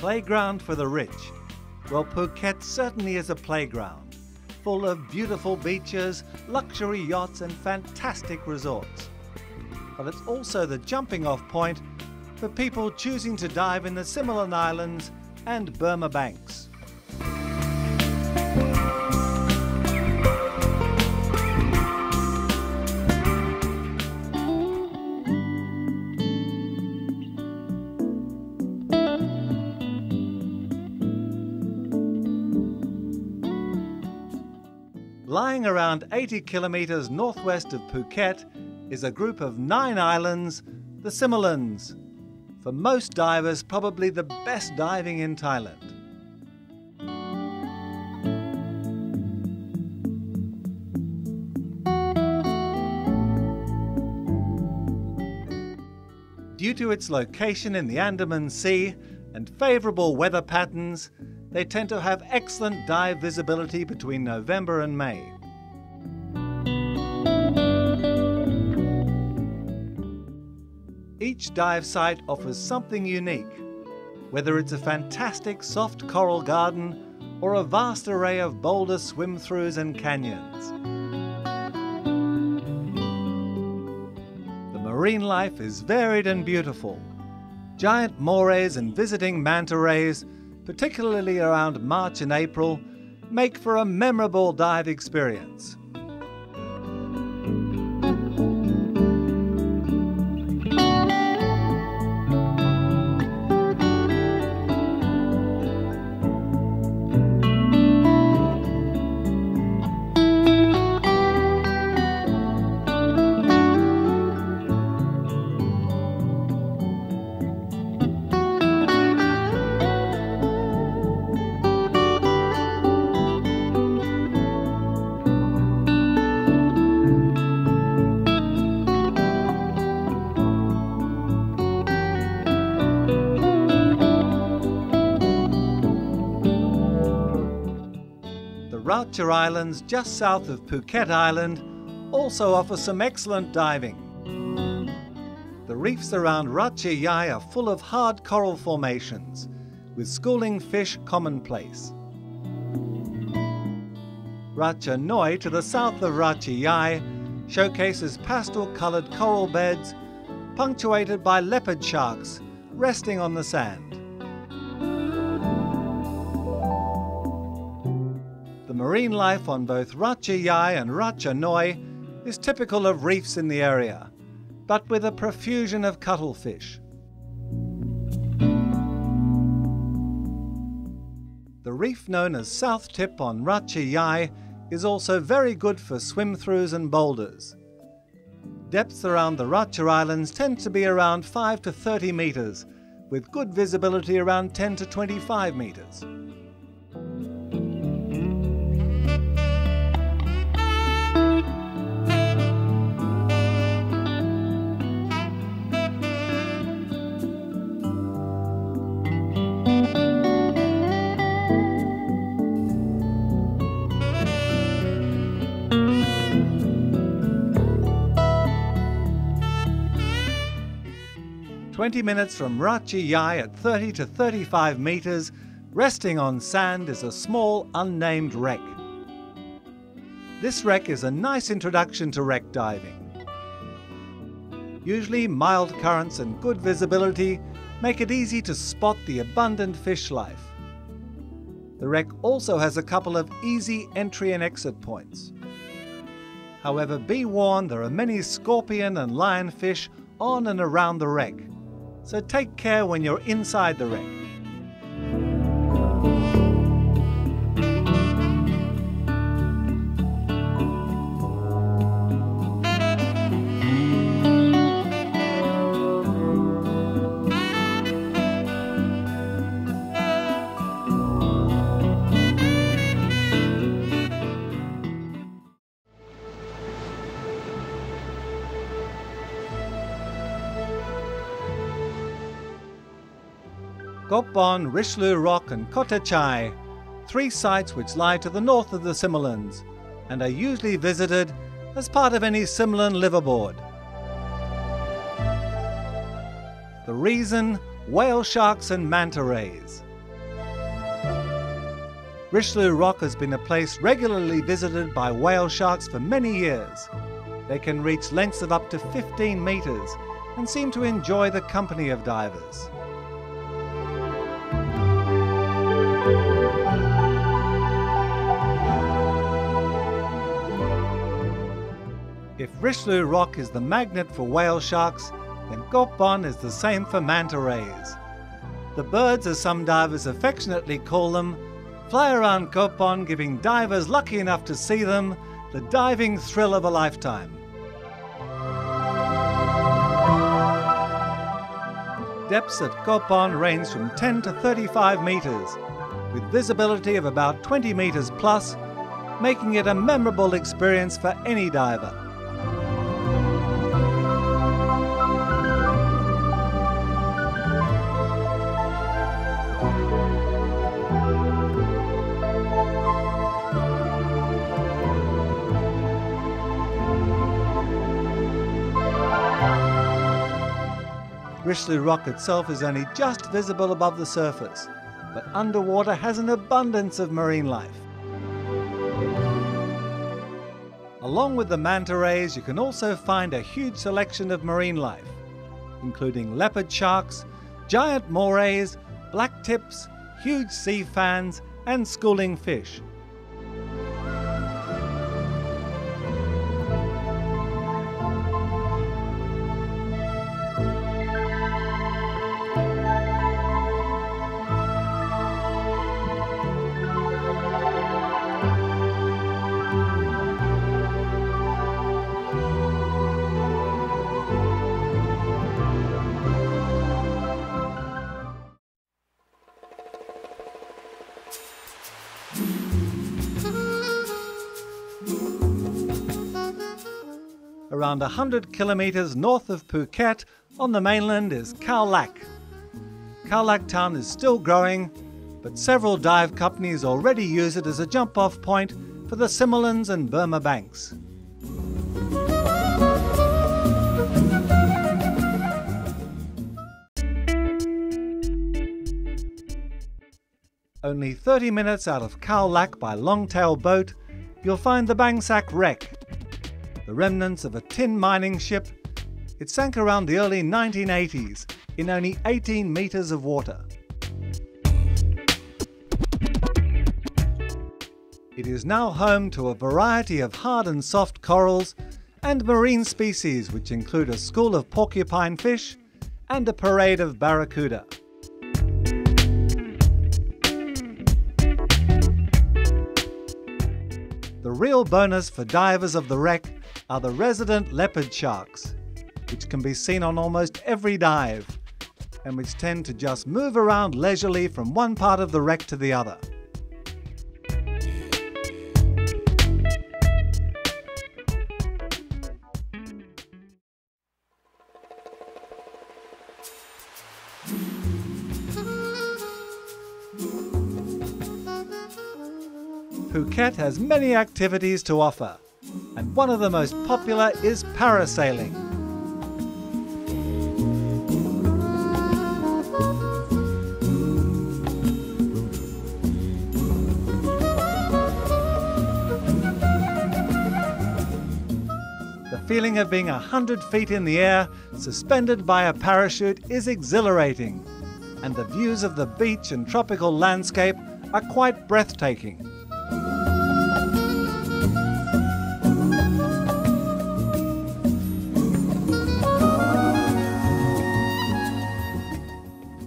playground for the rich. Well, Phuket certainly is a playground, full of beautiful beaches, luxury yachts and fantastic resorts. But it's also the jumping-off point for people choosing to dive in the Similans Islands and Burma Banks. Lying around 80 kilometres northwest of Phuket is a group of 9 islands, the Similans. For most divers, probably the best diving in Thailand. Due to its location in the Andaman Sea and favourable weather patterns, they tend to have excellent dive visibility between November and May. Each dive site offers something unique, whether it's a fantastic soft coral garden or a vast array of boulder swim-throughs and canyons. The marine life is varied and beautiful. Giant morays and visiting manta rays, particularly around March and April, make for a memorable dive experience. Ratcha Islands, just south of Phuket Island, also offer some excellent diving. The reefs around Ratcha Yai are full of hard coral formations, with schooling fish commonplace. Ratcha Noi, to the south of Ratcha Yai, showcases pastel-coloured coral beds, punctuated by leopard sharks resting on the sand. The marine life on both Ratcha Yai and Ratcha Noi is typical of reefs in the area, but with a profusion of cuttlefish. The reef known as South Tip on Ratcha Yai is also very good for swim-throughs and boulders. Depths around the Ratcha Islands tend to be around 5 to 30 metres, with good visibility around 10 to 25 metres. "20 minutes from Ratcha Yai at 30 to 35 metres, resting on sand is a small unnamed wreck. This wreck is a nice introduction to wreck diving. Usually mild currents and good visibility make it easy to spot the abundant fish life. The wreck also has a couple of easy entry and exit points. However, be warned, there are many scorpion and lionfish on and around the wreck, so take care when you're inside the wreck. Gopon, Rishlu Rock and Kotachai, 3 sites which lie to the north of the Similans and are usually visited as part of any Similan liveaboard. The reason? Whale sharks and manta rays. Richelieu Rock has been a place regularly visited by whale sharks for many years. They can reach lengths of up to 15 metres and seem to enjoy the company of divers. If Richelieu Rock is the magnet for whale sharks, then Koh Pon is the same for manta rays. The birds, as some divers affectionately call them, fly around Koh Pon, giving divers lucky enough to see them the diving thrill of a lifetime. Depths at Koh Pon range from 10 to 35 metres, with visibility of about 20 metres plus, making it a memorable experience for any diver. Richelieu Rock itself is only just visible above the surface, but underwater has an abundance of marine life. Along with the manta rays, you can also find a huge selection of marine life, including leopard sharks, giant morays, black tips, huge sea fans, and schooling fish. Around 100 kilometres north of Phuket on the mainland is Khao Lak. Khao Lak town is still growing, but several dive companies already use it as a jump-off point for the similans and Burma banks. Only 30 minutes out of Khao Lak by longtail boat, you'll find the Bang Sak wreck, the remnants of a tin mining ship. It sank around the early 1980s in only 18 metres of water. It is now home to a variety of hard and soft corals and marine species, which include a school of porcupine fish and a parade of barracuda. The real bonus for divers of the wreck are the resident leopard sharks, which can be seen on almost every dive, and which tend to just move around leisurely from one part of the wreck to the other. Phuket has many activities to offer, and one of the most popular is parasailing. The feeling of being 100 feet in the air, suspended by a parachute, is exhilarating, and the views of the beach and tropical landscape are quite breathtaking.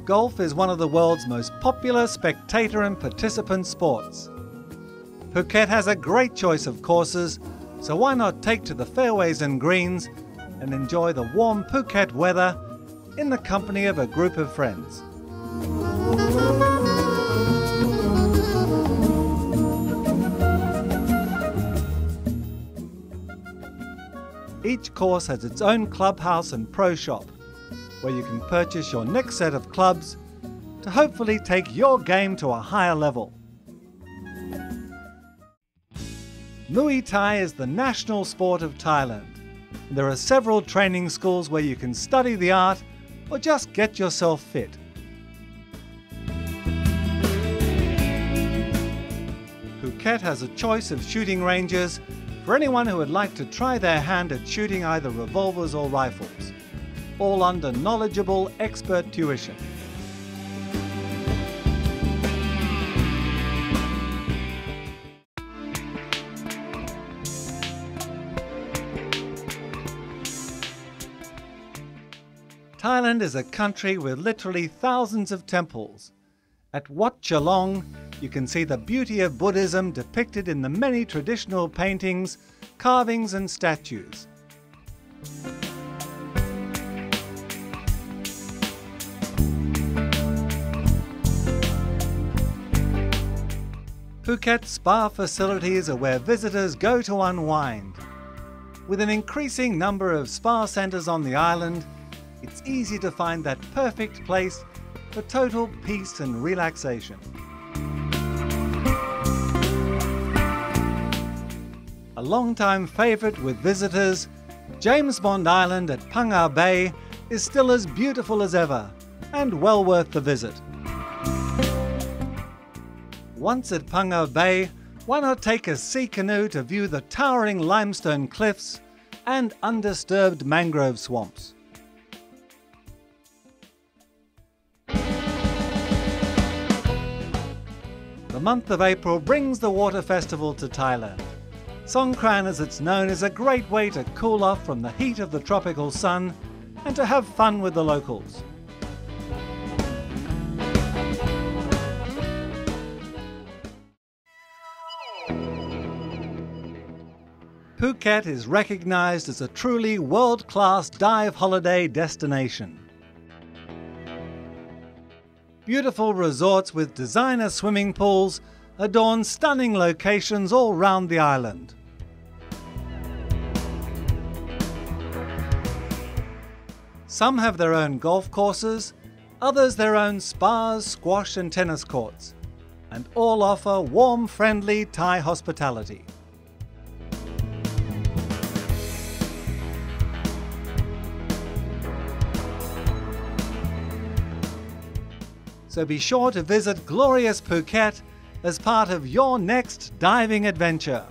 Golf is one of the world's most popular spectator and participant sports. Phuket has a great choice of courses, so why not take to the fairways and greens and enjoy the warm Phuket weather in the company of a group of friends. Each course has its own clubhouse and pro shop, where you can purchase your next set of clubs to hopefully take your game to a higher level. Muay Thai is the national sport of Thailand. There are several training schools where you can study the art or just get yourself fit. Phuket has a choice of shooting ranges for anyone who would like to try their hand at shooting either revolvers or rifles, all under knowledgeable expert tuition. Thailand is a country with literally thousands of temples. At Wat Chalong, you can see the beauty of Buddhism depicted in the many traditional paintings, carvings and statues. Phuket spa facilities are where visitors go to unwind. With an increasing number of spa centres on the island, it's easy to find that perfect place for total peace and relaxation. A long-time favourite with visitors, James Bond Island at Phang Bay is still as beautiful as ever and well worth the visit. Once at Phang Bay, why not take a sea canoe to view the towering limestone cliffs and undisturbed mangrove swamps? The month of April brings the water festival to Thailand. Songkran, as it's known, is a great way to cool off from the heat of the tropical sun and to have fun with the locals. Phuket is recognized as a truly world-class dive holiday destination. Beautiful resorts with designer swimming pools adorn stunning locations all round the island. Some have their own golf courses, others their own spas, squash and tennis courts, and all offer warm, friendly Thai hospitality. So be sure to visit glorious Phuket as part of your next diving adventure.